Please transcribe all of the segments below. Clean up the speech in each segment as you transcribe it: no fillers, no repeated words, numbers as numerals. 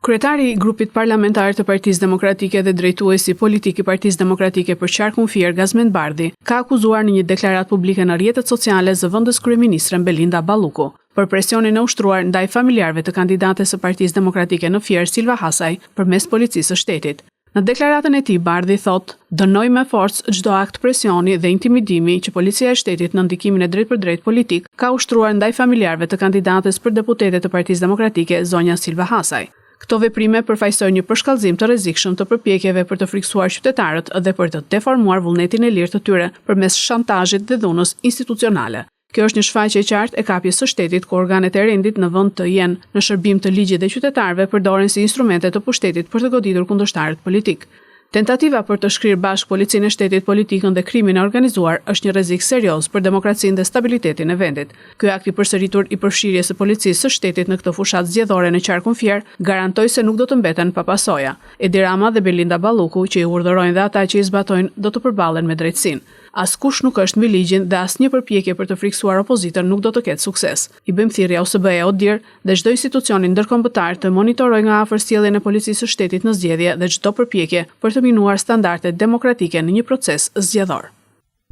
Kryetari i grupit parlamentar të Partisë Demokratike dhe drejtuesi politik i Partisë Demokratike për qarkun Fier, Gazmend Bardhi, ka akuzuar në një deklaratë publike në rrjetet sociale zëvendës kryeministren Belinda Balluku për presionin e ushtruar ndaj familjarëve të kandidates së Partisë Demokratike në Fier, Silva Hasaj, përmes policisë së shtetit. Në deklaratën e tij, Bardhi thotë: "Dënoj me forcë çdo akt presioni dhe intimidimi që policia e shtetit në ndikimin e drejtpërdrejt politik ka ushtruar ndaj familjarëve të kandidates për deputete të Partisë Demokratike, zonja Silva Hasaj." Këto veprime përfaqësojnë një përshkallëzim të rrezikshëm të përpjekjeve për të friksuar qytetarët dhe për të deformuar vullnetin e lirë të tyre përmes shantazhit dhe dhunës institucionale. Kjo është një shfaqje e qartë e kapjes së shtetit ku organet e rendit në vend të jenë në shërbim të ligjit dhe qytetarëve përdoren si instrumente të pushtetit për të goditur kundërshtarët politik. Tentativa për të shkrirë bashkë policinë e shtetit, politikën dhe krimin e organizuar është një rrezik serioz për demokracinë dhe stabilitetin e vendit. Ky akt i përsëritur i përfshirjes së policisë së shtetit në këtë fushatë zgjedhore në qarkun Fier garantoj se nuk do të mbeten pa pasoja. Edi Rama dhe Belinda Balluku, që i urdhërojnë dhe ata që i zbatojnë, do të përballen me drejtësinë. Askush nuk është mbi ligjin dhe asnjë përpjekje për të friksuar opozitën nuk do të ketë sukses. I bëjmë thirrje OSBE ODIR dhe çdo institucioni ndërkombëtar të monitorojë nga afër sjelljen e policisë së shtetit në zgjedhje dhe çdo përpjekje për të minuar standardet demokratike në një proces zgjedhor.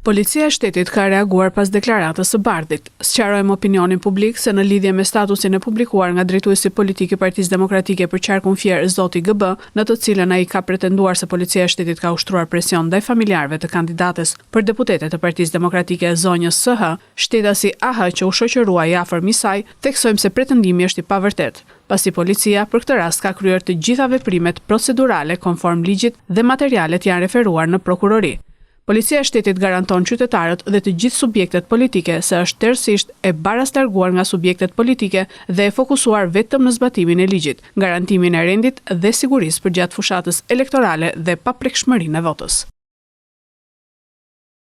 Policia e shtetit ka reaguar pas deklaratës së Bardhit. Sqarojmë opinionin publik se në lidhje me statusin e publikuar nga drejtuesi politik i Partisë Demokratike për qarkun Fier, zoti GB, në të cilën ai ka pretenduar se policia e shtetit ka ushtruar presion ndaj familjarëve të kandidates për deputete të Partisë Demokratike, zonjës SH, shtetasi AH që u shoqërua i afërm i saj, theksojmë se pretendimi është i pavërtet, pasi policia për këtë rast ka kryer të gjitha veprimet procedurale konform ligjit dhe materialet janë referuar në prokurori. Policia e shtetit garanton qytetarët dhe të gjithë subjektet politike se është tërësisht e baraslarguar nga subjektet politike dhe e fokusuar vetëm në zbatimin e ligjit, garantimin e rendit dhe sigurisë përgjatë fushatës elektorale dhe paprekshmërinë e votës.